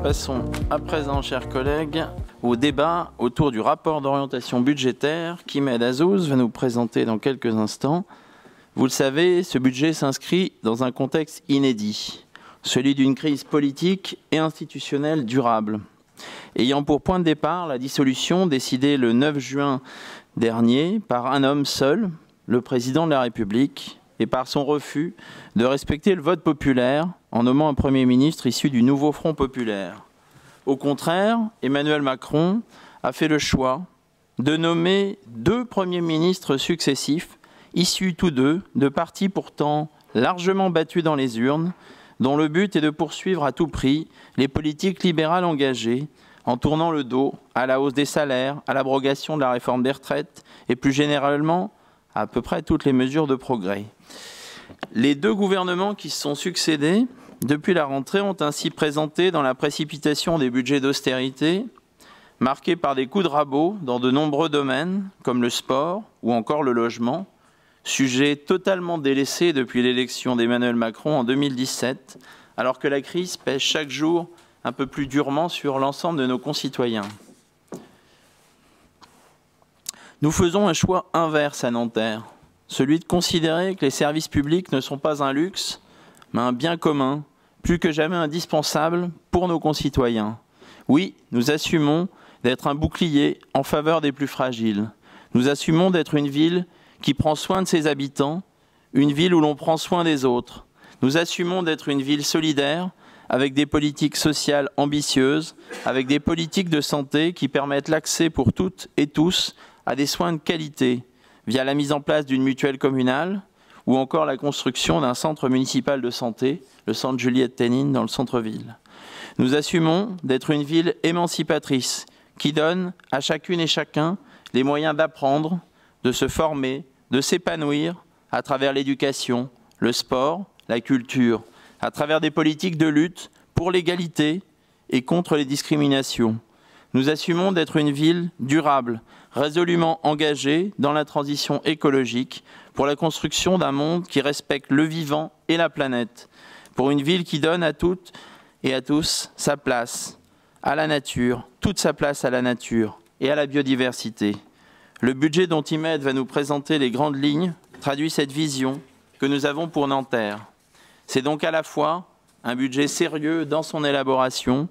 Passons à présent, chers collègues, au débat autour du rapport d'orientation budgétaire qu'Imed Azouz va nous présenter dans quelques instants. Vous le savez, ce budget s'inscrit dans un contexte inédit, celui d'une crise politique et institutionnelle durable, ayant pour point de départ la dissolution décidée le 9 juin dernier par un homme seul, le président de la République, et par son refus de respecter le vote populaire en nommant un Premier ministre issu du nouveau Front populaire. Au contraire, Emmanuel Macron a fait le choix de nommer 2 premiers ministres successifs, issus tous deux de partis pourtant largement battus dans les urnes, dont le but est de poursuivre à tout prix les politiques libérales engagées, en tournant le dos à la hausse des salaires, à l'abrogation de la réforme des retraites et plus généralement à peu près toutes les mesures de progrès. Les 2 gouvernements qui se sont succédés depuis la rentrée ont ainsi présenté dans la précipitation des budgets d'austérité, marqués par des coups de rabot dans de nombreux domaines comme le sport ou encore le logement, sujet totalement délaissé depuis l'élection d'Emmanuel Macron en 2017, alors que la crise pèse chaque jour un peu plus durement sur l'ensemble de nos concitoyens. Nous faisons un choix inverse à Nanterre, celui de considérer que les services publics ne sont pas un luxe, mais un bien commun, plus que jamais indispensable pour nos concitoyens. Oui, nous assumons d'être un bouclier en faveur des plus fragiles. Nous assumons d'être une ville qui prend soin de ses habitants, une ville où l'on prend soin des autres. Nous assumons d'être une ville solidaire, avec des politiques sociales ambitieuses, avec des politiques de santé qui permettent l'accès pour toutes et tous à des soins de qualité, via la mise en place d'une mutuelle communale ou encore la construction d'un centre municipal de santé, le centre Juliette Ténine dans le centre-ville. Nous assumons d'être une ville émancipatrice qui donne à chacune et chacun les moyens d'apprendre, de se former, de s'épanouir à travers l'éducation, le sport, la culture, à travers des politiques de lutte pour l'égalité et contre les discriminations. Nous assumons d'être une ville durable, résolument engagée dans la transition écologique pour la construction d'un monde qui respecte le vivant et la planète, pour une ville qui donne à toutes et à tous sa place à la nature, toute sa place à la nature et à la biodiversité. Le budget dont Imed va nous présenter les grandes lignes traduit cette vision que nous avons pour Nanterre. C'est donc à la fois un budget sérieux dans son élaboration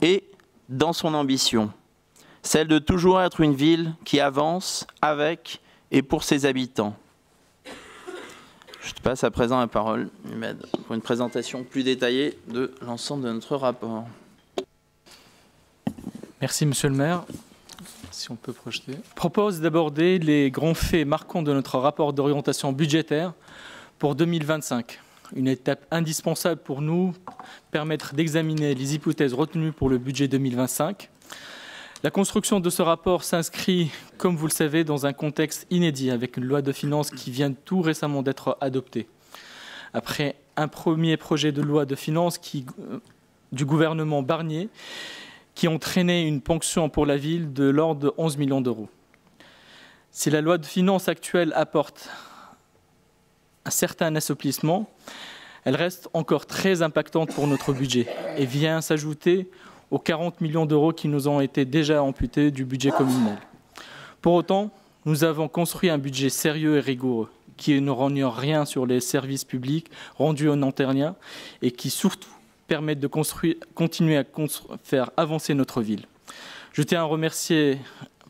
et dans son ambition, celle de toujours être une ville qui avance avec et pour ses habitants. Je te passe à présent la parole, Imed, pour une présentation plus détaillée de l'ensemble de notre rapport. Merci, Monsieur le maire. Si on peut projeter. Je propose d'aborder les grands faits marquants de notre rapport d'orientation budgétaire pour 2025. Une étape indispensable pour nous, permettre d'examiner les hypothèses retenues pour le budget 2025. La construction de ce rapport s'inscrit, comme vous le savez, dans un contexte inédit, avec une loi de finances qui vient tout récemment d'être adoptée. Après un premier projet de loi de finances du gouvernement Barnier, qui entraînait une ponction pour la ville de l'ordre de 11 millions d'euros. Si la loi de finances actuelle apporte un certain assouplissement, elle reste encore très impactante pour notre budget et vient s'ajouter aux 40 millions d'euros qui nous ont été déjà amputés du budget communal. Pour autant, nous avons construit un budget sérieux et rigoureux qui ne rogne rien sur les services publics rendus aux Nanterriens et qui surtout permettent de continuer à faire avancer notre ville. Je tiens à remercier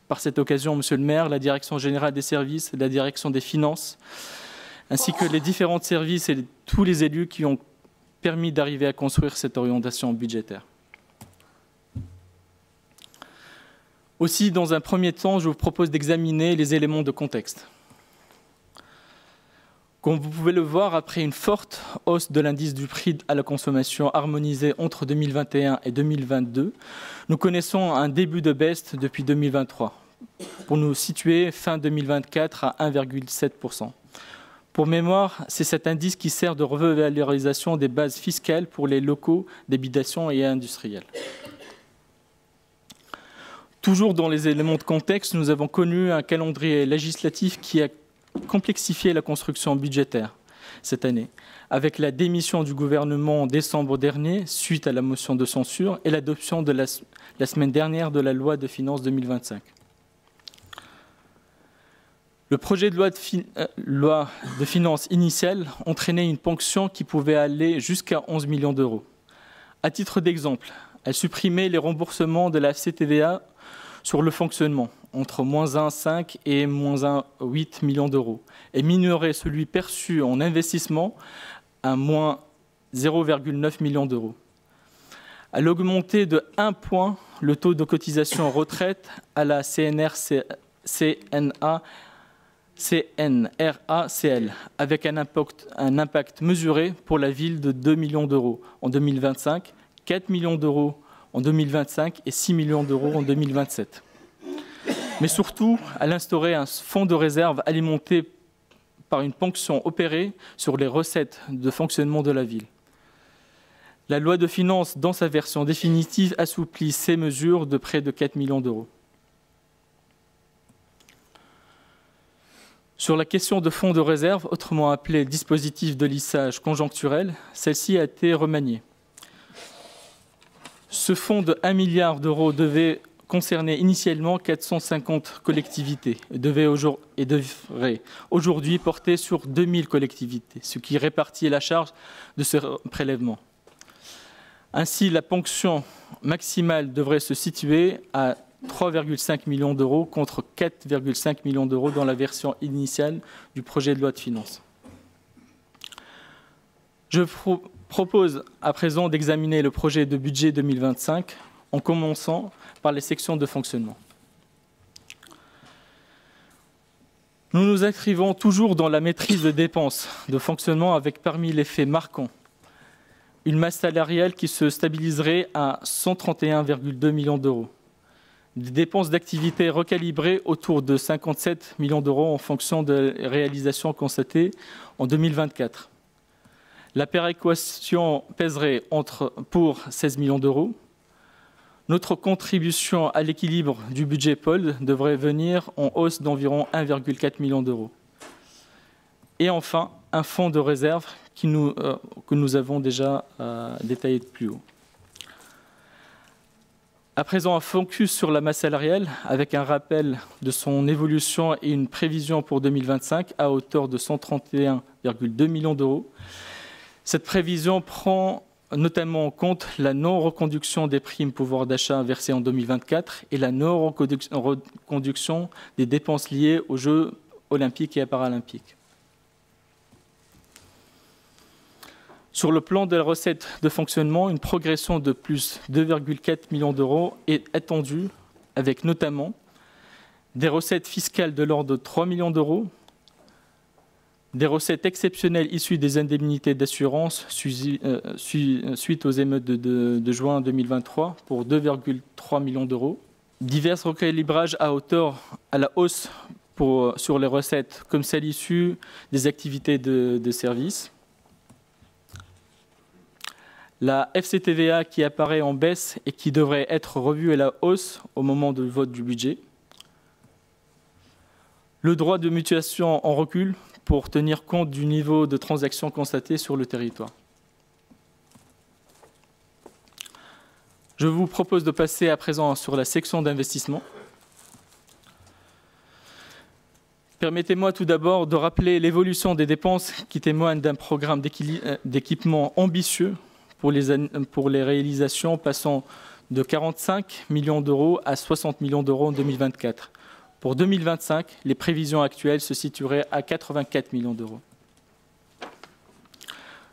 par cette occasion, Monsieur le maire, la Direction générale des services, la Direction des finances, ainsi que les différents services et tous les élus qui ont permis d'arriver à construire cette orientation budgétaire. Aussi, dans un premier temps, je vous propose d'examiner les éléments de contexte. Comme vous pouvez le voir, après une forte hausse de l'indice du prix à la consommation harmonisé entre 2021 et 2022, nous connaissons un début de baisse depuis 2023, pour nous situer fin 2024 à 1,7%. Pour mémoire, c'est cet indice qui sert de revalorisation des bases fiscales pour les locaux d'habitation et industriels. Toujours dans les éléments de contexte, nous avons connu un calendrier législatif qui a complexifié la construction budgétaire. cette année, avec la démission du gouvernement en décembre dernier, suite à la motion de censure, et l'adoption de la semaine dernière de la loi de finances 2025. Le projet de loi de finances initiale entraînait une ponction qui pouvait aller jusqu'à 11 millions d'euros. À titre d'exemple, elle supprimait les remboursements de la FCTVA sur le fonctionnement, entre moins 1,5 et moins 1,8 millions d'euros, et minorait celui perçu en investissement à moins 0,9 millions d'euros. Elle augmentait de 1 point le taux de cotisation retraite à la CNRACL, avec un impact mesuré pour la ville de 2 millions d'euros en 2025, 4 millions d'euros en 2025 et 6 millions d'euros en 2027. Mais surtout, elle instaurait un fonds de réserve alimenté par une ponction opérée sur les recettes de fonctionnement de la ville. La loi de finances, dans sa version définitive, assouplit ces mesures de près de 4 millions d'euros. Sur la question de fonds de réserve, autrement appelé dispositif de lissage conjoncturel, celle-ci a été remaniée. Ce fonds de 1 milliard d'euros devait concerner initialement 450 collectivités et devrait aujourd'hui porter sur 2000 collectivités, ce qui répartit la charge de ce prélèvement. Ainsi, la ponction maximale devrait se situer à 3,5 millions d'euros contre 4,5 millions d'euros dans la version initiale du projet de loi de finances. Je propose à présent d'examiner le projet de budget 2025 en commençant par les sections de fonctionnement. Nous nous inscrivons toujours dans la maîtrise des dépenses de fonctionnement avec parmi les faits marquants une masse salariale qui se stabiliserait à 131,2 millions d'euros. Des dépenses d'activité recalibrées autour de 57 millions d'euros en fonction des réalisations constatées en 2024. La péréquation pèserait pour 16 millions d'euros. Notre contribution à l'équilibre du budget Pôle devrait venir en hausse d'environ 1,4 million d'euros. Et enfin, un fonds de réserve que nous avons déjà détaillé plus haut. À présent, un focus sur la masse salariale avec un rappel de son évolution et une prévision pour 2025 à hauteur de 131,2 millions d'euros. Cette prévision prend notamment en compte la non-reconduction des primes pouvoir d'achat versées en 2024 et la non-reconduction des dépenses liées aux Jeux olympiques et paralympiques. Sur le plan de la recette de fonctionnement, une progression de plus 2,4 millions d'euros est attendue, avec notamment des recettes fiscales de l'ordre de 3 millions d'euros, des recettes exceptionnelles issues des indemnités d'assurance suite aux émeutes de juin 2023 pour 2,3 millions d'euros, divers recalibrages à la hausse sur les recettes comme celles issues des activités de service, la FCTVA qui apparaît en baisse et qui devrait être revue à la hausse au moment du vote du budget. Le droit de mutuation en recul pour tenir compte du niveau de transactions constatées sur le territoire. Je vous propose de passer à présent sur la section d'investissement. Permettez-moi tout d'abord de rappeler l'évolution des dépenses qui témoignent d'un programme d'équipement ambitieux pour les réalisations passant de 45 millions d'euros à 60 millions d'euros en 2024. Pour 2025, les prévisions actuelles se situeraient à 84 millions d'euros.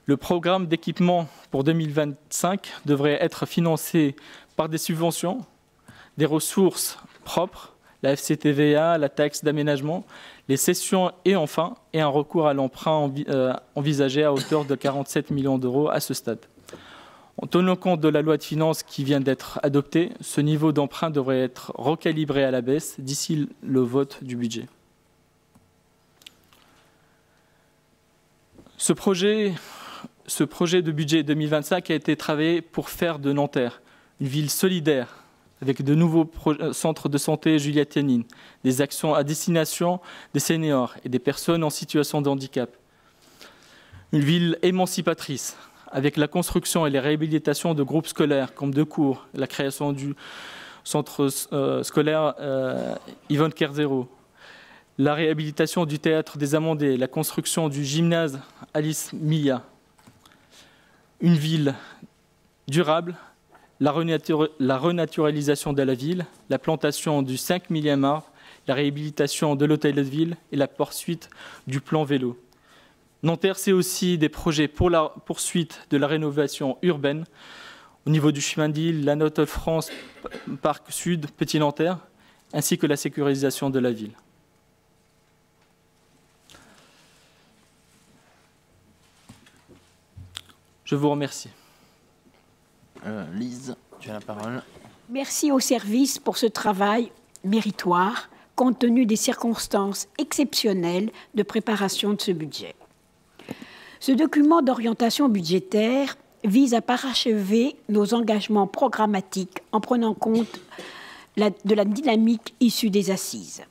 Le programme d'équipement pour 2025 devrait être financé par des subventions, des ressources propres, la FCTVA, la taxe d'aménagement, les cessions et enfin un recours à l'emprunt envisagé à hauteur de 47 millions d'euros à ce stade. En tenant compte de la loi de finances qui vient d'être adoptée, ce niveau d'emprunt devrait être recalibré à la baisse d'ici le vote du budget. Ce projet de budget 2025 a été travaillé pour faire de Nanterre une ville solidaire, avec de nouveaux centres de santé Juliette-Yanine, des actions à destination des seniors et des personnes en situation de handicap. Une ville émancipatrice, avec la construction et les réhabilitations de groupes scolaires comme deux cours, la création du centre scolaire Yvonne Kerzero, la réhabilitation du théâtre des Amandés, la construction du gymnase Alice Milla. Une ville durable, la renaturalisation de la ville, la plantation du 5 millième arbre, la réhabilitation de l'hôtel de ville et la poursuite du plan vélo. Nanterre, c'est aussi des projets pour la poursuite de la rénovation urbaine au niveau du chemin d'île, la Note-France, Parc Sud, Petit Nanterre, ainsi que la sécurisation de la ville. Je vous remercie. Lise, tu as la parole. Merci au service pour ce travail méritoire, compte tenu des circonstances exceptionnelles de préparation de ce budget. Ce document d'orientation budgétaire vise à parachever nos engagements programmatiques en prenant compte de la dynamique issue des assises.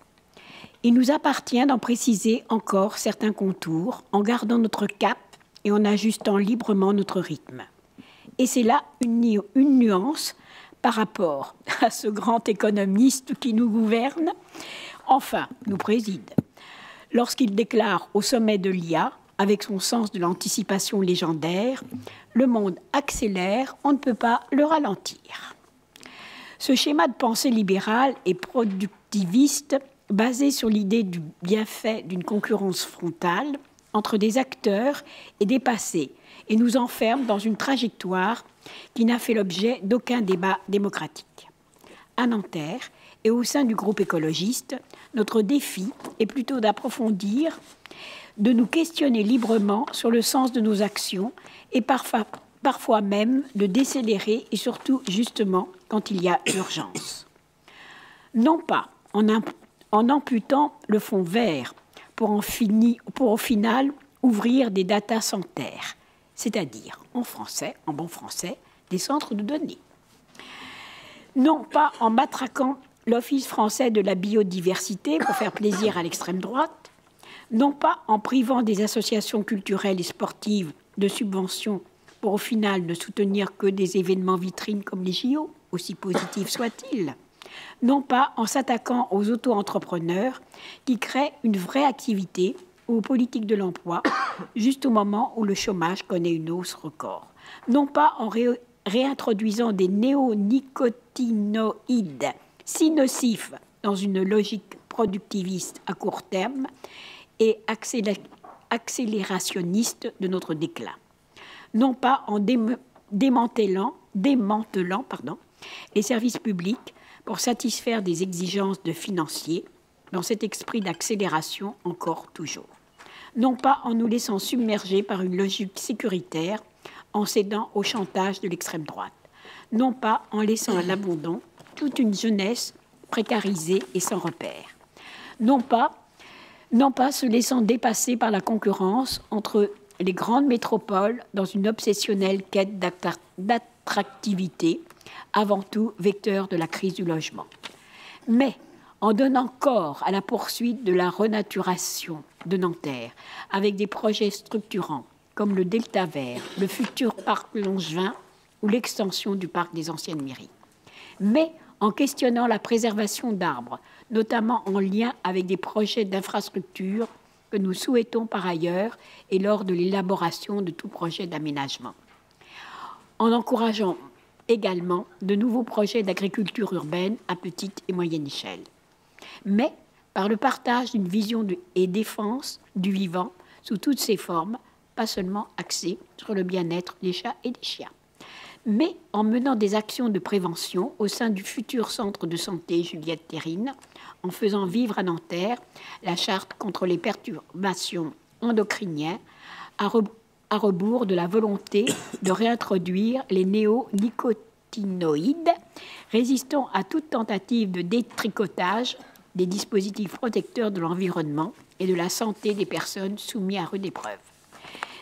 Il nous appartient d'en préciser encore certains contours en gardant notre cap et en ajustant librement notre rythme. Et c'est là une nuance par rapport à ce grand économiste qui nous gouverne, enfin nous préside, lorsqu'il déclare au sommet de l'IA, avec son sens de l'anticipation légendaire, le monde accélère, on ne peut pas le ralentir. Ce schéma de pensée libérale et productiviste, basé sur l'idée du bienfait d'une concurrence frontale entre des acteurs est dépassé et nous enferme dans une trajectoire qui n'a fait l'objet d'aucun débat démocratique. À Nanterre et au sein du groupe écologiste, notre défi est plutôt d'approfondir, de nous questionner librement sur le sens de nos actions et parfois même de décélérer et surtout justement quand il y a urgence. Non pas en amputant le fond vert pour au final ouvrir des data centers, c'est-à-dire en français, en bon français, des centres de données. Non pas en matraquant l'Office français de la biodiversité pour faire plaisir à l'extrême droite, non pas en privant des associations culturelles et sportives de subventions pour au final ne soutenir que des événements vitrines comme les JO, aussi positifs soient-ils, non pas en s'attaquant aux auto-entrepreneurs qui créent une vraie activité ou aux politiques de l'emploi, juste au moment où le chômage connaît une hausse record, non pas en réintroduisant des néonicotinoïdes si nocifs dans une logique productiviste à court terme et accélérationniste de notre déclin. Non pas en démantelant les services publics pour satisfaire des exigences de financiers dans cet esprit d'accélération encore toujours. Non pas en nous laissant submerger par une logique sécuritaire en cédant au chantage de l'extrême droite. Non pas en laissant à l'abandon toute une jeunesse précarisée et sans repère. Non pas se laissant dépasser par la concurrence entre les grandes métropoles dans une obsessionnelle quête d'attractivité, avant tout vecteur de la crise du logement. Mais en donnant corps à la poursuite de la renaturation de Nanterre, avec des projets structurants comme le Delta Vert, le futur parc Longevin ou l'extension du parc des anciennes mairies. Mais en questionnant la préservation d'arbres, notamment en lien avec des projets d'infrastructure que nous souhaitons par ailleurs et lors de l'élaboration de tout projet d'aménagement. En encourageant également de nouveaux projets d'agriculture urbaine à petite et moyenne échelle. Mais par le partage d'une vision et défense du vivant sous toutes ses formes, pas seulement axée sur le bien-être des chats et des chiens, mais en menant des actions de prévention au sein du futur centre de santé Juliette Terrine, en faisant vivre à Nanterre la charte contre les perturbations endocriniennes, à rebours de la volonté de réintroduire les néonicotinoïdes, résistant à toute tentative de détricotage des dispositifs protecteurs de l'environnement et de la santé des personnes soumises à rude épreuve,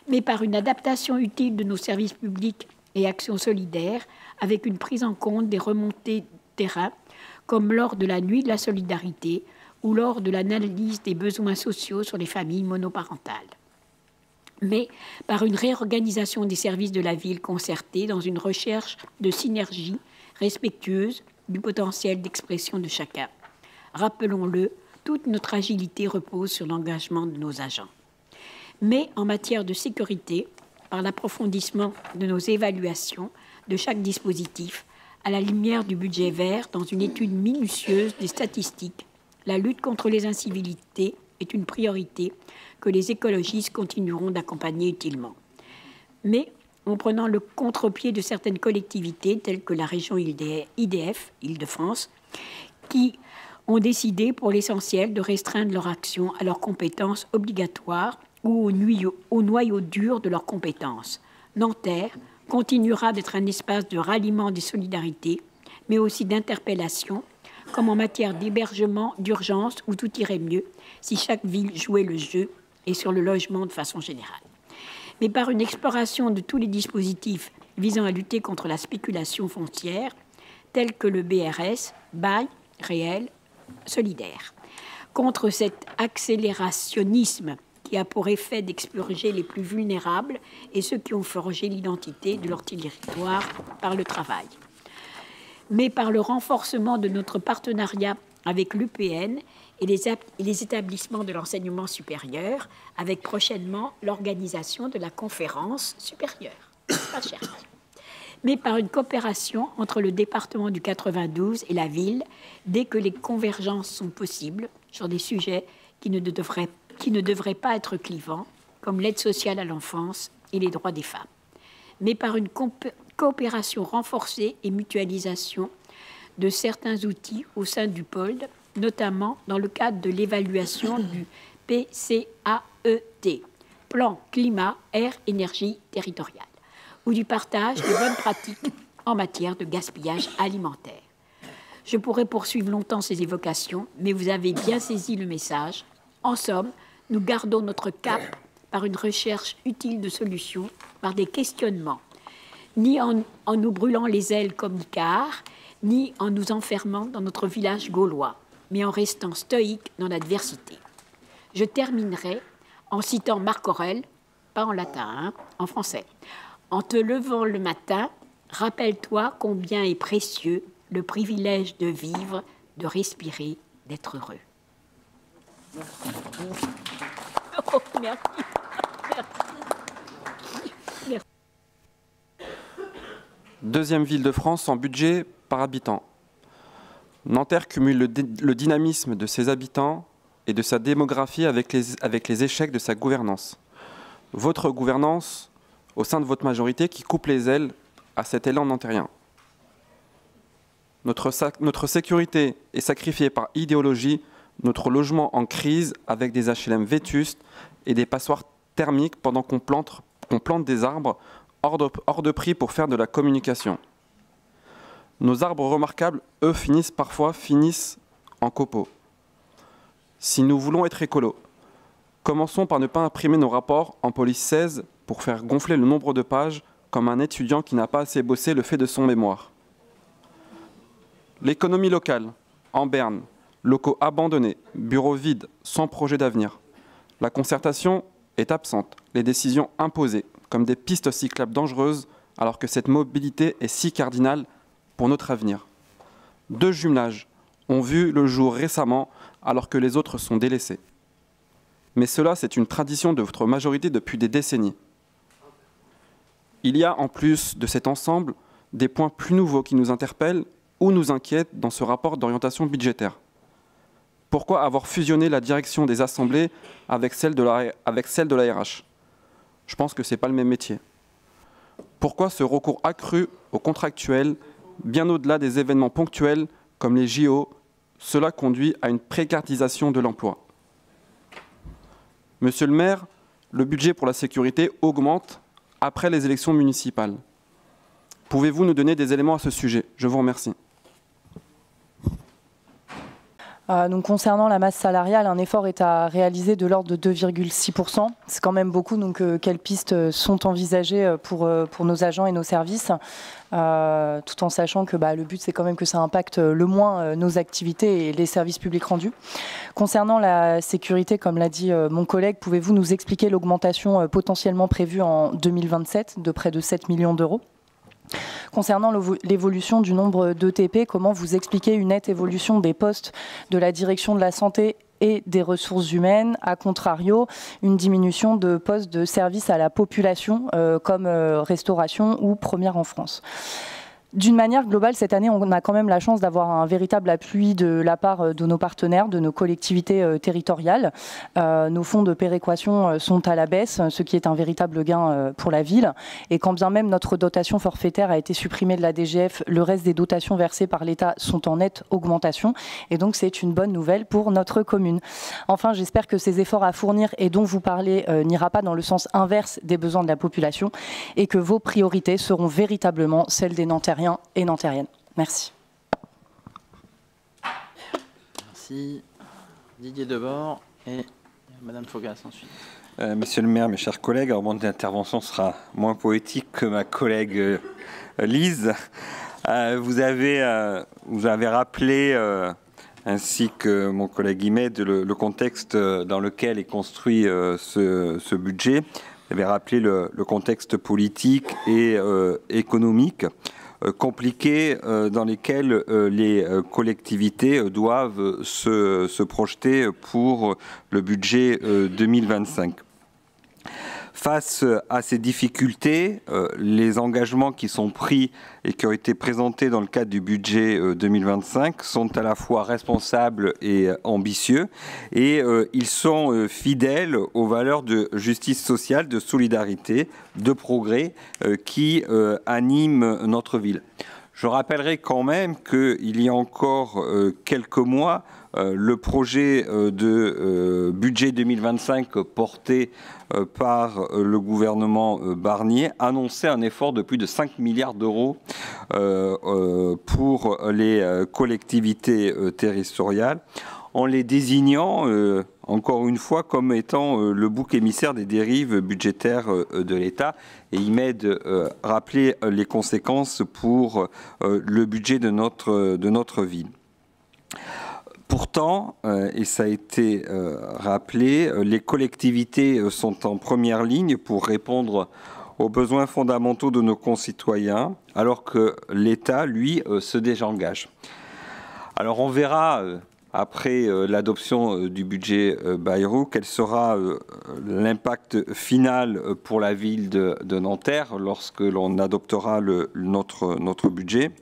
mais par une adaptation utile de nos services publics et actions solidaires, avec une prise en compte des remontées terrain, comme lors de la nuit de la solidarité ou lors de l'analyse des besoins sociaux sur les familles monoparentales. mais par une réorganisation des services de la ville concertés dans une recherche de synergie respectueuse du potentiel d'expression de chacun. Rappelons-le, toute notre agilité repose sur l'engagement de nos agents. Mais en matière de sécurité, par l'approfondissement de nos évaluations de chaque dispositif, à la lumière du budget vert, dans une étude minutieuse des statistiques, la lutte contre les incivilités est une priorité que les écologistes continueront d'accompagner utilement. Mais en prenant le contre-pied de certaines collectivités, telles que la région IDF, Île-de-France, qui ont décidé pour l'essentiel de restreindre leur action à leurs compétences obligatoires ou au noyau dur de leurs compétences. Nanterre continuera d'être un espace de ralliement des solidarités, mais aussi d'interpellation, comme en matière d'hébergement, d'urgence, où tout irait mieux si chaque ville jouait le jeu et sur le logement de façon générale. Mais par une exploration de tous les dispositifs visant à lutter contre la spéculation foncière, tels que le BRS, bail réel solidaire, contre cet accélérationnisme qui a pour effet d'expurger les plus vulnérables et ceux qui ont forgé l'identité de leur territoire par le travail. Mais par le renforcement de notre partenariat avec l'UPN et les établissements de l'enseignement supérieur, avec prochainement l'organisation de la conférence supérieure. Pas cher. Mais par une coopération entre le département du 92 et la ville, dès que les convergences sont possibles sur des sujets qui ne devraient pas être clivants, comme l'aide sociale à l'enfance et les droits des femmes. Mais par une coopération renforcée et mutualisation de certains outils au sein du POLD, notamment dans le cadre de l'évaluation du PCAET, Plan Climat, Air, Énergie Territoriale, ou du partage de bonnes pratiques en matière de gaspillage alimentaire. Je pourrais poursuivre longtemps ces évocations, mais vous avez bien saisi le message. En somme, nous gardons notre cap par une recherche utile de solutions, par des questionnements, ni en nous brûlant les ailes comme Icare, ni en nous enfermant dans notre village gaulois, mais en restant stoïque dans l'adversité. Je terminerai en citant Marc Aurèle, pas en latin, hein, en français. En te levant le matin, rappelle-toi combien est précieux le privilège de vivre, de respirer, d'être heureux. Oh, merci. Merci. Deuxième ville de France en budget par habitant. Nanterre cumule le dynamisme de ses habitants et de sa démographie avec les échecs de sa gouvernance. Votre gouvernance, au sein de votre majorité, qui coupe les ailes à cet élan nantérien. Notre sécurité est sacrifiée par idéologie, notre logement en crise avec des HLM vétustes et des passoires thermiques pendant qu'on plante des arbres hors de prix pour faire de la communication. Nos arbres remarquables, eux, finissent en copeaux. Si nous voulons être écolos, commençons par ne pas imprimer nos rapports en police 16 pour faire gonfler le nombre de pages comme un étudiant qui n'a pas assez bossé le fait de son mémoire. L'économie locale, en berne, locaux abandonnés, bureaux vides, sans projet d'avenir. La concertation est absente, les décisions imposées, comme des pistes cyclables dangereuses, alors que cette mobilité est si cardinale pour notre avenir. 2 jumelages ont vu le jour récemment, alors que les autres sont délaissés. Mais cela, c'est une tradition de votre majorité depuis des décennies. Il y a, en plus de cet ensemble, des points plus nouveaux qui nous interpellent ou nous inquiètent dans ce rapport d'orientation budgétaire. Pourquoi avoir fusionné la direction des assemblées avec celle de la RH? Je pense que ce n'est pas le même métier. Pourquoi ce recours accru aux contractuels, bien au-delà des événements ponctuels comme les JO? Cela conduit à une précarisation de l'emploi. Monsieur le maire, le budget pour la sécurité augmente après les élections municipales. Pouvez-vous nous donner des éléments à ce sujet? Je vous remercie. Donc concernant la masse salariale, un effort est à réaliser de l'ordre de 2,6%. C'est quand même beaucoup, donc quelles pistes sont envisagées pour nos agents et nos services, tout en sachant que le but c'est quand même que ça impacte le moins nos activités et les services publics rendus. Concernant la sécurité, comme l'a dit mon collègue, pouvez-vous nous expliquer l'augmentation potentiellement prévue en 2027 de près de 7 millions d'euros ? Concernant l'évolution du nombre d'ETP, comment vous expliquez une nette évolution des postes de la direction de la santé et des ressources humaines, à contrario, une diminution de postes de service à la population comme restauration ou première en France ? D'une manière globale, cette année, on a quand même la chance d'avoir un véritable appui de la part de nos partenaires, de nos collectivités territoriales. Nos fonds de péréquation sont à la baisse, ce qui est un véritable gain pour la ville. Et quand bien même notre dotation forfaitaire a été supprimée de la DGF, le reste des dotations versées par l'État sont en nette augmentation. Et donc, c'est une bonne nouvelle pour notre commune. Enfin, j'espère que ces efforts à fournir et dont vous parlez n'ira pas dans le sens inverse des besoins de la population et que vos priorités seront véritablement celles des Nantériens et Nantériennes. Merci. Merci. Didier Debord et Madame Faugas ensuite. Monsieur le maire, mes chers collègues, alors mon intervention sera moins poétique que ma collègue Lise. Vous avez rappelé, ainsi que mon collègue Imed, le contexte dans lequel est construit ce budget. Vous avez rappelé le contexte politique et économique compliqués dans lesquels les collectivités doivent se projeter pour le budget 2025. Face à ces difficultés, les engagements qui sont pris et qui ont été présentés dans le cadre du budget 2025 sont à la fois responsables et ambitieux, et ils sont fidèles aux valeurs de justice sociale, de solidarité, de progrès qui animent notre ville. Je rappellerai quand même qu'il y a encore quelques mois, le projet de budget 2025 porté par le gouvernement Barnier annonçait un effort de plus de 5 milliards d'euros pour les collectivités territoriales, en les désignant encore une fois comme étant le bouc émissaire des dérives budgétaires de l'État. Et il m'aide à rappeler les conséquences pour le budget de notre ville. Pourtant, et ça a été rappelé, les collectivités sont en première ligne pour répondre aux besoins fondamentaux de nos concitoyens, alors que l'État, lui, se désengage. Alors on verra, après l'adoption du budget Bayrou, quel sera l'impact final pour la ville de Nanterre lorsque l'on adoptera notre budget.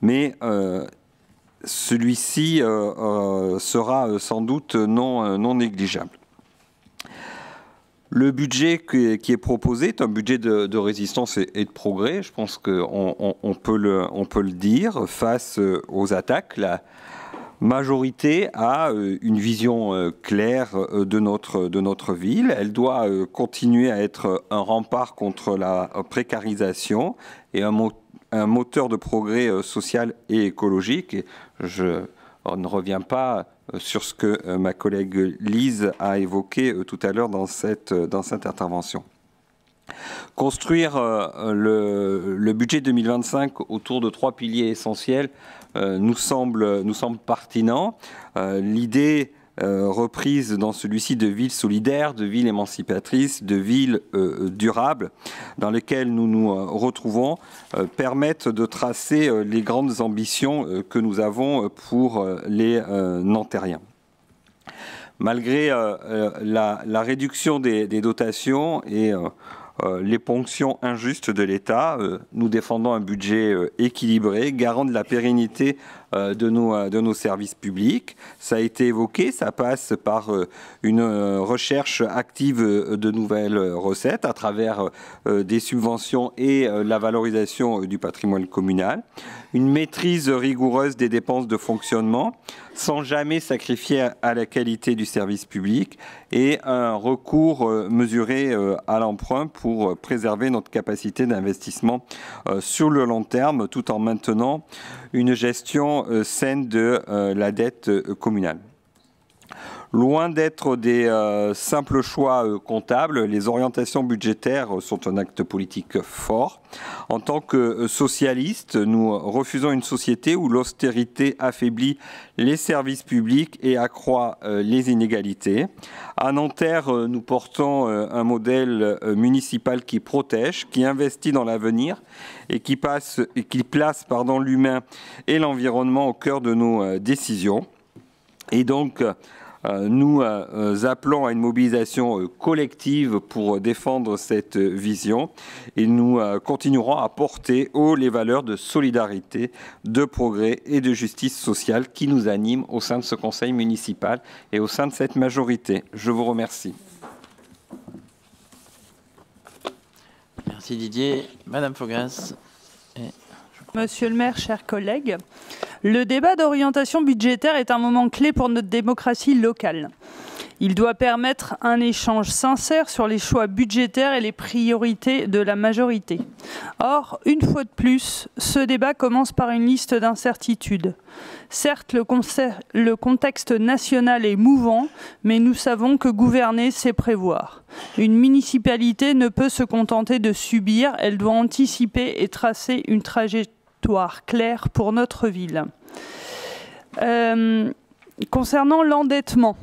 Mais celui-ci sera sans doute non négligeable. Le budget qui est proposé est un budget de résistance et de progrès. Je pense qu'on peut le dire face aux attaques. La majorité a une vision claire de notre ville. Elle doit continuer à être un rempart contre la précarisation et un moteur de progrès social et écologique. Et je ne reviens pas sur ce que ma collègue Lise a évoqué tout à l'heure dans cette intervention. Construire le budget 2025 autour de 3 piliers essentiels nous semble pertinent. L'idée reprise dans celui-ci de ville solidaire, de ville émancipatrice, de ville durable, dans lesquelles nous nous retrouvons, permettent de tracer les grandes ambitions que nous avons pour les Nantériens. Malgré la réduction des dotations et les ponctions injustes de l'État, nous défendons un budget équilibré, garant de la pérennité de nos services publics. Ça a été évoqué, ça passe par une recherche active de nouvelles recettes à travers des subventions et la valorisation du patrimoine communal, une maîtrise rigoureuse des dépenses de fonctionnement sans jamais sacrifier à la qualité du service public et un recours mesuré à l'emprunt pour pour préserver notre capacité d'investissement sur le long terme, tout en maintenant une gestion saine de la dette communale. Loin d'être des simples choix comptables, les orientations budgétaires sont un acte politique fort. En tant que socialistes, nous refusons une société où l'austérité affaiblit les services publics et accroît les inégalités. À Nanterre, nous portons un modèle municipal qui protège, qui investit dans l'avenir et qui place l'humain et l'environnement au cœur de nos décisions. Et donc, nous appelons à une mobilisation collective pour défendre cette vision et nous continuerons à porter haut les valeurs de solidarité, de progrès et de justice sociale qui nous animent au sein de ce conseil municipal et au sein de cette majorité. Je vous remercie. Merci Didier. Madame Fogras. Monsieur le maire, chers collègues, le débat d'orientation budgétaire est un moment clé pour notre démocratie locale. Il doit permettre un échange sincère sur les choix budgétaires et les priorités de la majorité. Or, une fois de plus, ce débat commence par une liste d'incertitudes. Certes, le contexte national est mouvant, mais nous savons que gouverner, c'est prévoir. Une municipalité ne peut se contenter de subir, elle doit anticiper et tracer une trajectoire claire pour notre ville. Concernant l'endettement,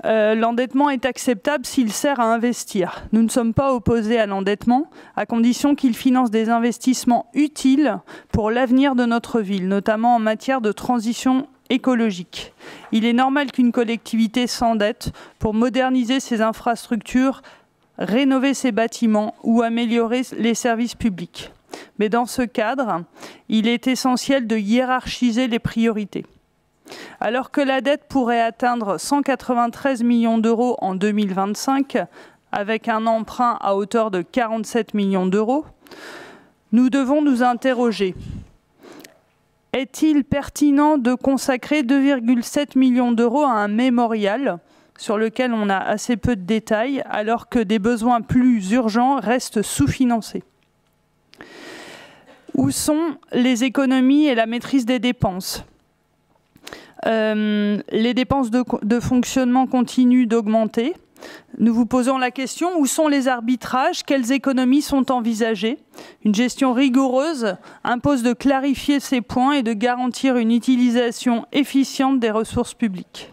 l'endettement est acceptable s'il sert à investir. Nous ne sommes pas opposés à l'endettement, à condition qu'il finance des investissements utiles pour l'avenir de notre ville, notamment en matière de transition écologique. Il est normal qu'une collectivité s'endette pour moderniser ses infrastructures, rénover ses bâtiments ou améliorer les services publics. Mais dans ce cadre, il est essentiel de hiérarchiser les priorités. Alors que la dette pourrait atteindre 193 millions d'euros en 2025, avec un emprunt à hauteur de 47 millions d'euros, nous devons nous interroger. Est-il pertinent de consacrer 2,7 millions d'euros à un mémorial sur lequel on a assez peu de détails, alors que des besoins plus urgents restent sous-financés? Où sont les économies et la maîtrise des dépenses ? Les dépenses de fonctionnement continuent d'augmenter. Nous vous posons la question, où sont les arbitrages? Quelles économies sont envisagées? Une gestion rigoureuse impose de clarifier ces points et de garantir une utilisation efficiente des ressources publiques.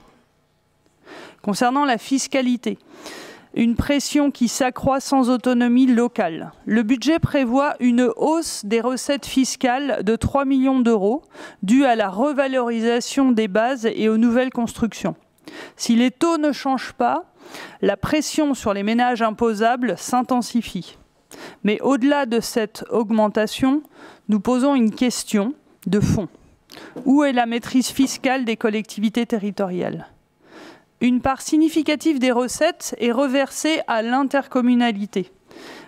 Concernant la fiscalité, une pression qui s'accroît sans autonomie locale. Le budget prévoit une hausse des recettes fiscales de 3 millions d'euros, due à la revalorisation des bases et aux nouvelles constructions. Si les taux ne changent pas, la pression sur les ménages imposables s'intensifie. Mais au-delà de cette augmentation, nous posons une question de fond. Où est la maîtrise fiscale des collectivités territoriales ? Une part significative des recettes est reversée à l'intercommunalité,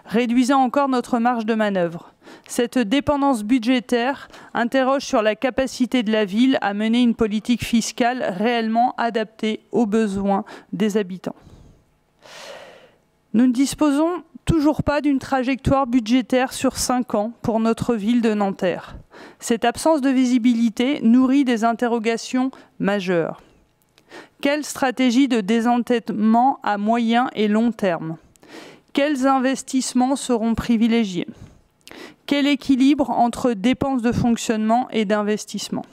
réduisant encore notre marge de manœuvre. Cette dépendance budgétaire interroge sur la capacité de la ville à mener une politique fiscale réellement adaptée aux besoins des habitants. Nous ne disposons toujours pas d'une trajectoire budgétaire sur 5 ans pour notre ville de Nanterre. Cette absence de visibilité nourrit des interrogations majeures. Quelle stratégie de désendettement à moyen et long terme? Quels investissements seront privilégiés? Quel équilibre entre dépenses de fonctionnement et d'investissement?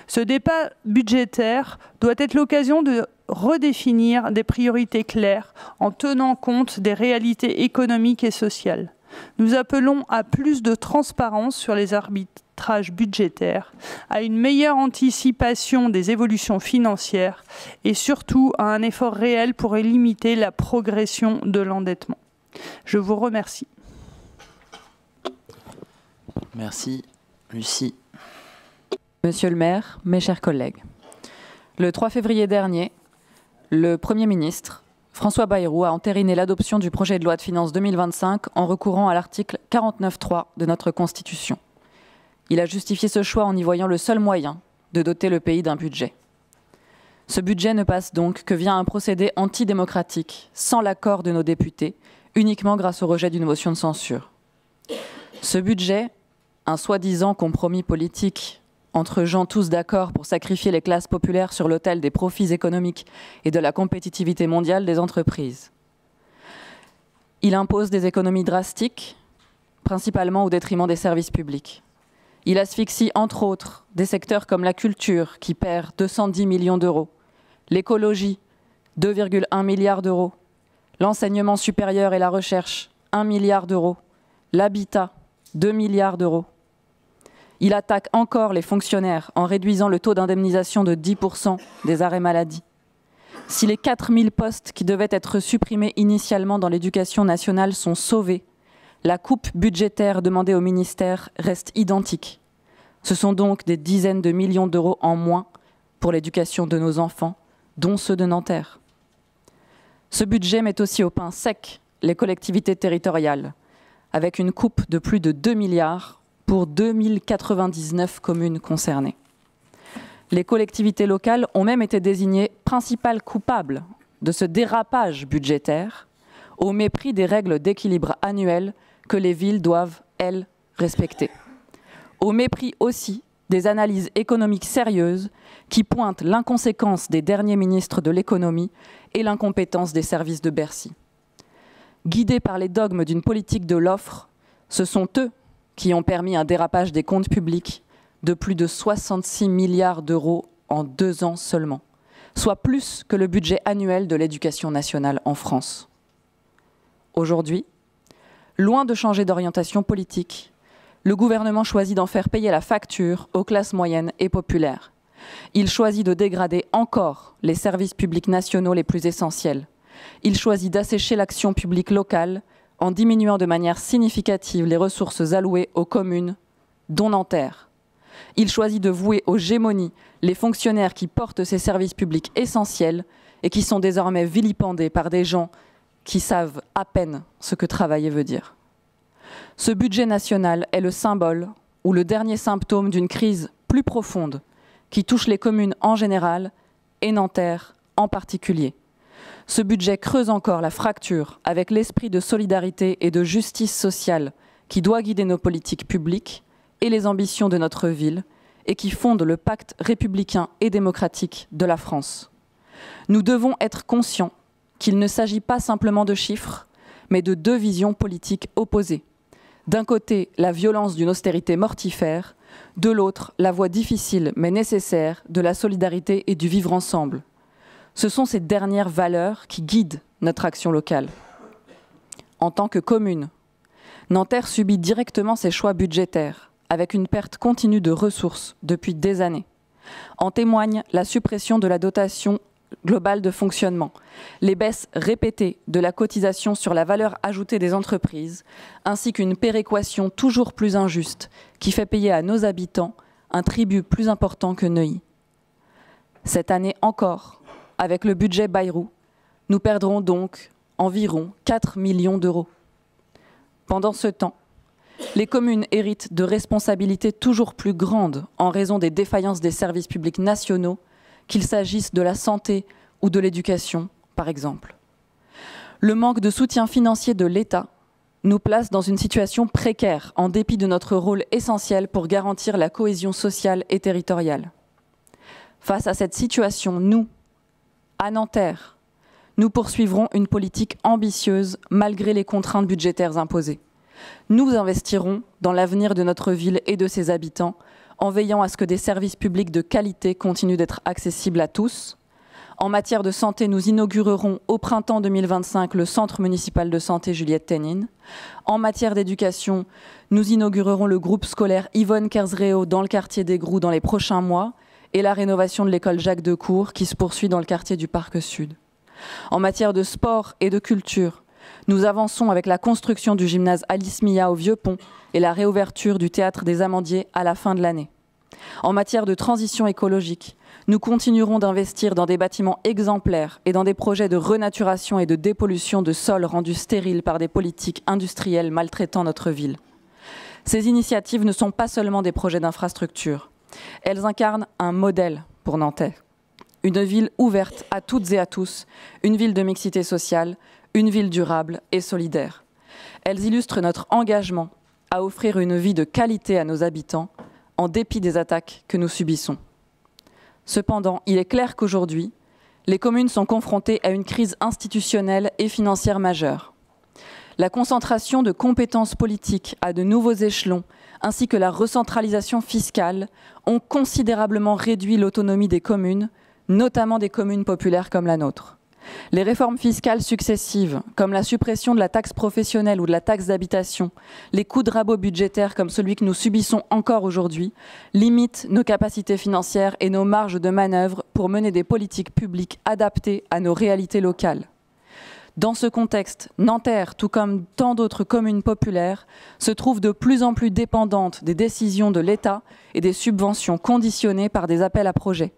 Ce débat budgétaire doit être l'occasion de redéfinir des priorités claires en tenant compte des réalités économiques et sociales. Nous appelons à plus de transparence sur les arbitrages budgétaires, à une meilleure anticipation des évolutions financières et surtout à un effort réel pour limiter la progression de l'endettement. Je vous remercie. Merci. Lucie. Monsieur le maire, mes chers collègues, le 3 février dernier, le Premier ministre, François Bayrou, a entériné l'adoption du projet de loi de finances 2025 en recourant à l'article 49.3 de notre Constitution. Il a justifié ce choix en y voyant le seul moyen de doter le pays d'un budget. Ce budget ne passe donc que via un procédé antidémocratique, sans l'accord de nos députés, uniquement grâce au rejet d'une motion de censure. Ce budget, un soi-disant compromis politique entre gens tous d'accord pour sacrifier les classes populaires sur l'autel des profits économiques et de la compétitivité mondiale des entreprises. Il impose des économies drastiques, principalement au détriment des services publics. Il asphyxie, entre autres, des secteurs comme la culture, qui perd 210 millions d'euros, l'écologie, 2,1 milliards d'euros, l'enseignement supérieur et la recherche, 1 milliard d'euros, l'habitat, 2 milliards d'euros. Il attaque encore les fonctionnaires en réduisant le taux d'indemnisation de 10% des arrêts maladie. Si les 4000 postes qui devaient être supprimés initialement dans l'éducation nationale sont sauvés, la coupe budgétaire demandée au ministère reste identique. Ce sont donc des dizaines de millions d'euros en moins pour l'éducation de nos enfants, dont ceux de Nanterre. Ce budget met aussi au pain sec les collectivités territoriales, avec une coupe de plus de 2 milliards pour 2099 communes concernées. Les collectivités locales ont même été désignées principales coupables de ce dérapage budgétaire, au mépris des règles d'équilibre annuel que les villes doivent, elles, respecter. Au mépris aussi des analyses économiques sérieuses qui pointent l'inconséquence des derniers ministres de l'économie et l'incompétence des services de Bercy. Guidés par les dogmes d'une politique de l'offre, ce sont eux qui ont permis un dérapage des comptes publics de plus de 66 milliards d'euros en 2 ans seulement, soit plus que le budget annuel de l'éducation nationale en France. Aujourd'hui, loin de changer d'orientation politique, le gouvernement choisit d'en faire payer la facture aux classes moyennes et populaires. Il choisit de dégrader encore les services publics nationaux les plus essentiels. Il choisit d'assécher l'action publique locale en diminuant de manière significative les ressources allouées aux communes, dont Nanterre. Il choisit de vouer aux gémonies les fonctionnaires qui portent ces services publics essentiels et qui sont désormais vilipendés par des gens qui savent à peine ce que travailler veut dire. Ce budget national est le symbole ou le dernier symptôme d'une crise plus profonde qui touche les communes en général et Nanterre en particulier. Ce budget creuse encore la fracture avec l'esprit de solidarité et de justice sociale qui doit guider nos politiques publiques et les ambitions de notre ville et qui fonde le pacte républicain et démocratique de la France. Nous devons être conscients qu'il ne s'agit pas simplement de chiffres, mais de 2 visions politiques opposées. D'un côté, la violence d'une austérité mortifère, de l'autre, la voie difficile mais nécessaire de la solidarité et du vivre ensemble. Ce sont ces dernières valeurs qui guident notre action locale. En tant que commune, Nanterre subit directement ses choix budgétaires, avec une perte continue de ressources depuis des années. En témoigne la suppression de la dotation globale de fonctionnement, les baisses répétées de la cotisation sur la valeur ajoutée des entreprises, ainsi qu'une péréquation toujours plus injuste qui fait payer à nos habitants un tribut plus important que Neuilly. Cette année encore, avec le budget Bayrou, nous perdrons donc environ 4 millions d'euros. Pendant ce temps, les communes héritent de responsabilités toujours plus grandes en raison des défaillances des services publics nationaux, qu'il s'agisse de la santé ou de l'éducation, par exemple. Le manque de soutien financier de l'État nous place dans une situation précaire, en dépit de notre rôle essentiel pour garantir la cohésion sociale et territoriale. Face à cette situation, nous, à Nanterre, nous poursuivrons une politique ambitieuse malgré les contraintes budgétaires imposées. Nous investirons dans l'avenir de notre ville et de ses habitants en veillant à ce que des services publics de qualité continuent d'être accessibles à tous. En matière de santé, nous inaugurerons au printemps 2025 le Centre municipal de santé Juliette Ténine. En matière d'éducation, nous inaugurerons le groupe scolaire Yvonne Kersreo dans le quartier des Groux dans les prochains mois et la rénovation de l'école Jacques Decour qui se poursuit dans le quartier du Parc Sud. En matière de sport et de culture, nous avançons avec la construction du gymnase Alice Mia au Vieux-Pont et la réouverture du théâtre des Amandiers à la fin de l'année. En matière de transition écologique, nous continuerons d'investir dans des bâtiments exemplaires et dans des projets de renaturation et de dépollution de sols rendus stériles par des politiques industrielles maltraitant notre ville. Ces initiatives ne sont pas seulement des projets d'infrastructure. Elles incarnent un modèle pour Nanterre. Une ville ouverte à toutes et à tous, une ville de mixité sociale, une ville durable et solidaire. Elles illustrent notre engagement à offrir une vie de qualité à nos habitants, en dépit des attaques que nous subissons. Cependant, il est clair qu'aujourd'hui, les communes sont confrontées à une crise institutionnelle et financière majeure. La concentration de compétences politiques à de nouveaux échelons, ainsi que la recentralisation fiscale, ont considérablement réduit l'autonomie des communes, notamment des communes populaires comme la nôtre. Les réformes fiscales successives, comme la suppression de la taxe professionnelle ou de la taxe d'habitation, les coups de rabot budgétaires comme celui que nous subissons encore aujourd'hui, limitent nos capacités financières et nos marges de manœuvre pour mener des politiques publiques adaptées à nos réalités locales. Dans ce contexte, Nanterre, tout comme tant d'autres communes populaires, se trouve de plus en plus dépendante des décisions de l'État et des subventions conditionnées par des appels à projets.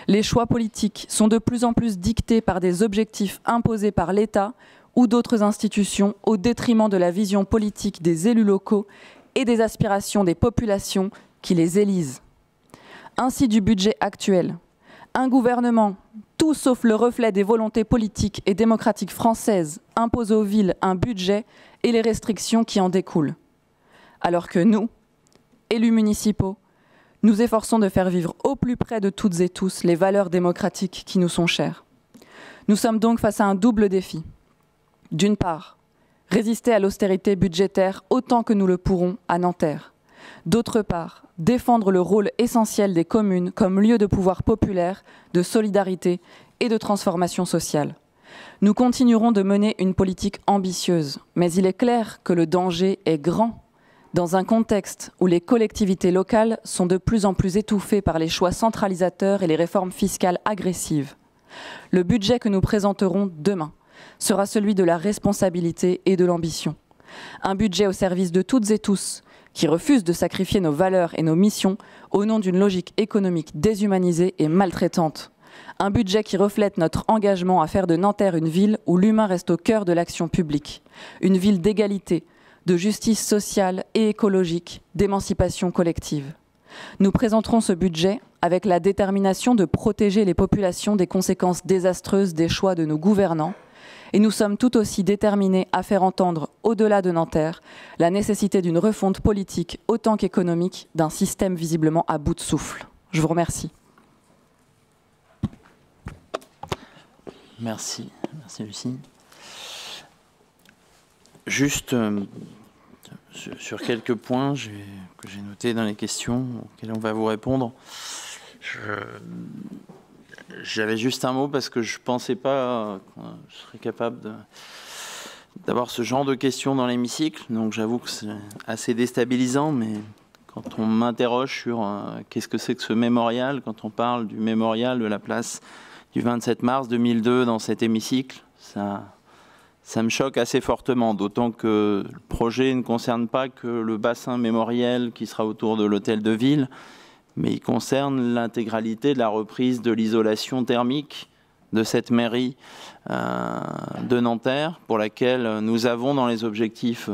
Les choix politiques sont de plus en plus dictés par des objectifs imposés par l'État ou d'autres institutions au détriment de la vision politique des élus locaux et des aspirations des populations qui les élisent. Ainsi du budget actuel. Un gouvernement, tout sauf le reflet des volontés politiques et démocratiques françaises, impose aux villes un budget et les restrictions qui en découlent. Alors que nous, élus municipaux, nous efforçons de faire vivre au plus près de toutes et tous les valeurs démocratiques qui nous sont chères. Nous sommes donc face à un double défi. D'une part, résister à l'austérité budgétaire autant que nous le pourrons à Nanterre. D'autre part, défendre le rôle essentiel des communes comme lieu de pouvoir populaire, de solidarité et de transformation sociale. Nous continuerons de mener une politique ambitieuse, mais il est clair que le danger est grand. Dans un contexte où les collectivités locales sont de plus en plus étouffées par les choix centralisateurs et les réformes fiscales agressives. Le budget que nous présenterons demain sera celui de la responsabilité et de l'ambition. Un budget au service de toutes et tous, qui refuse de sacrifier nos valeurs et nos missions au nom d'une logique économique déshumanisée et maltraitante. Un budget qui reflète notre engagement à faire de Nanterre une ville où l'humain reste au cœur de l'action publique, une ville d'égalité, de justice sociale et écologique, d'émancipation collective. Nous présenterons ce budget avec la détermination de protéger les populations des conséquences désastreuses des choix de nos gouvernants, et nous sommes tout aussi déterminés à faire entendre, au-delà de Nanterre, la nécessité d'une refonte politique autant qu'économique d'un système visiblement à bout de souffle. Je vous remercie. Merci. Merci Lucie. Juste sur quelques points que j'ai notés dans les questions auxquelles on va vous répondre. J'avais juste un mot parce que je ne pensais pas que je serais capable d'avoir ce genre de questions dans l'hémicycle. Donc j'avoue que c'est assez déstabilisant, mais quand on m'interroge sur qu'est-ce que c'est que ce mémorial, quand on parle du mémorial de la place du 27 mars 2002 dans cet hémicycle, ça me choque assez fortement, d'autant que le projet ne concerne pas que le bassin mémoriel qui sera autour de l'hôtel de ville, mais il concerne l'intégralité de la reprise de l'isolation thermique de cette mairie de Nanterre, pour laquelle nous avons dans les objectifs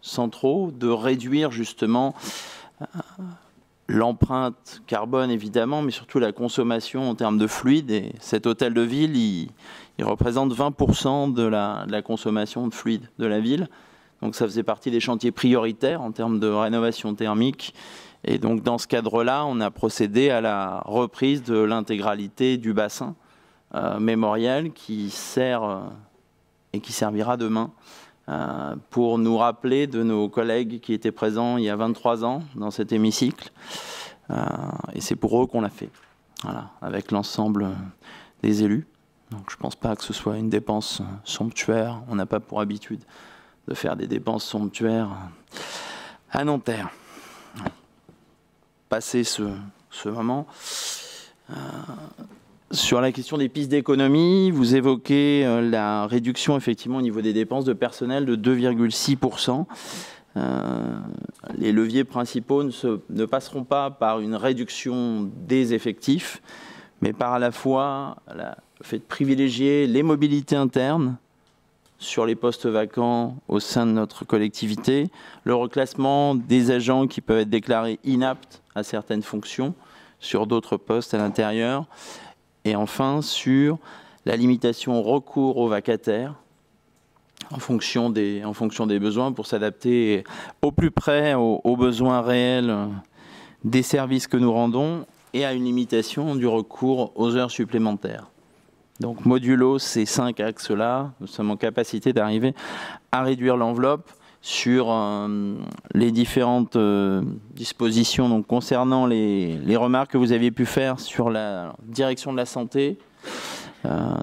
centraux de réduire justement l'empreinte carbone évidemment, mais surtout la consommation en termes de fluide. Et cet hôtel de ville, il représente 20% de la consommation de fluide de la ville. Donc ça faisait partie des chantiers prioritaires en termes de rénovation thermique. Et donc dans ce cadre-là, on a procédé à la reprise de l'intégralité du bassin mémorial qui sert et qui servira demain pour nous rappeler de nos collègues qui étaient présents il y a 23 ans dans cet hémicycle. Et c'est pour eux qu'on l'a fait, voilà, avec l'ensemble des élus. Donc je ne pense pas que ce soit une dépense somptuaire. On n'a pas pour habitude de faire des dépenses somptuaires à Nanterre. Passer ce moment. Sur la question des pistes d'économie, vous évoquez la réduction effectivement au niveau des dépenses de personnel de 2,6%. Les leviers principaux ne passeront pas par une réduction des effectifs, mais par à la fois le fait de privilégier les mobilités internes sur les postes vacants au sein de notre collectivité, le reclassement des agents qui peuvent être déclarés inaptes à certaines fonctions sur d'autres postes à l'intérieur, et enfin sur la limitation au recours aux vacataires en fonction des besoins pour s'adapter au plus près aux besoins réels des services que nous rendons et à une limitation du recours aux heures supplémentaires. Donc modulo ces 5 axes-là, nous sommes en capacité d'arriver à réduire l'enveloppe sur les différentes dispositions donc, concernant les remarques que vous aviez pu faire sur la direction de la santé.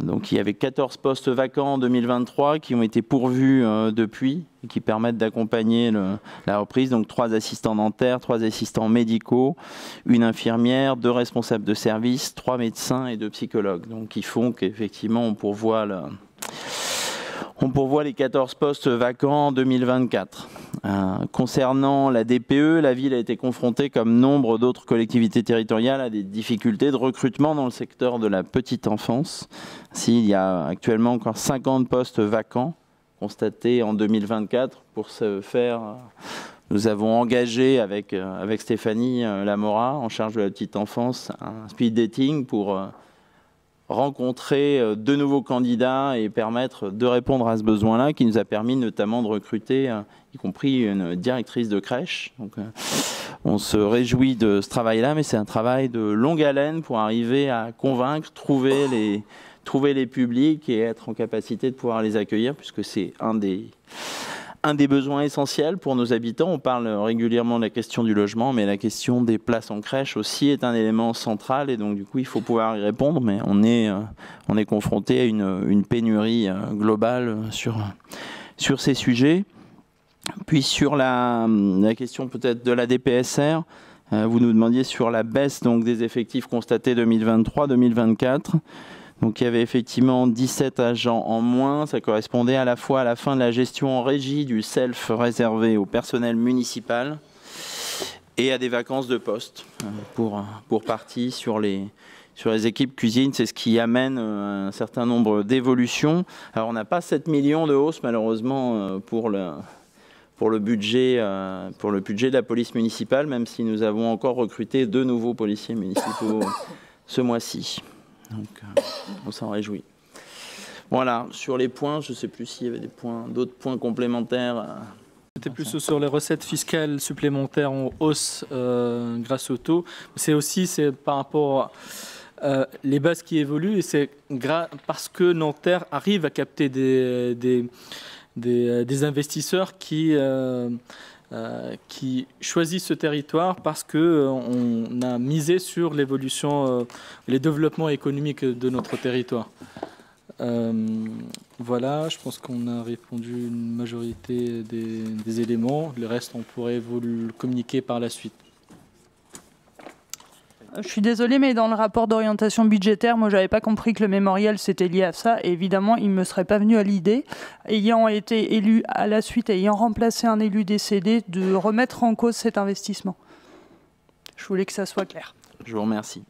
Donc il y avait 14 postes vacants en 2023 qui ont été pourvus depuis et qui permettent d'accompagner la reprise. Donc 3 assistants dentaires, 3 assistants médicaux, 1 infirmière, 2 responsables de service, 3 médecins et 2 psychologues. Donc qui font qu'effectivement on pourvoit les 14 postes vacants en 2024. Concernant la DPE, la ville a été confrontée, comme nombre d'autres collectivités territoriales, à des difficultés de recrutement dans le secteur de la petite enfance. Il y a actuellement encore 50 postes vacants constatés en 2024. Pour ce faire, nous avons engagé avec Stéphanie Lamora, en charge de la petite enfance, un speed dating pour rencontrer de nouveaux candidats et permettre de répondre à ce besoin-là, qui nous a permis notamment de recruter, y compris une directrice de crèche. Donc, on se réjouit de ce travail-là, mais c'est un travail de longue haleine pour arriver à convaincre, trouver les publics et être en capacité de pouvoir les accueillir, puisque c'est un des besoins essentiels pour nos habitants. On parle régulièrement de la question du logement, mais la question des places en crèche aussi est un élément central et donc du coup il faut pouvoir y répondre, mais on est confronté à une pénurie globale sur ces sujets. Puis sur la question peut-être de la DPSR, vous nous demandiez sur la baisse donc, des effectifs constatés 2023-2024. Donc il y avait effectivement 17 agents en moins, ça correspondait à la fois à la fin de la gestion en régie du self réservé au personnel municipal et à des vacances de poste pour partie sur les équipes cuisine. C'est ce qui amène un certain nombre d'évolutions. Alors on n'a pas 7 millions de hausse malheureusement pour le budget de la police municipale, même si nous avons encore recruté 2 nouveaux policiers municipaux ce mois-ci. Donc, on s'en réjouit. Voilà, sur les points, je ne sais plus s'il y avait d'autres points complémentaires. C'était plus sur les recettes fiscales supplémentaires en hausse grâce au taux. C'est par rapport les bases qui évoluent et c'est parce que Nanterre arrive à capter des investisseurs qui choisissent ce territoire parce qu'on a misé sur l'évolution, les développements économiques de notre territoire. Voilà, je pense qu'on a répondu à une majorité des éléments. Le reste, on pourrait vous le communiquer par la suite. Je suis désolée, mais dans le rapport d'orientation budgétaire, moi, j'avais pas compris que le mémorial c'était lié à ça. Et évidemment, il me serait pas venu à l'idée, ayant été élu à la suite, ayant remplacé un élu décédé, de remettre en cause cet investissement. Je voulais que ça soit clair. Je vous remercie.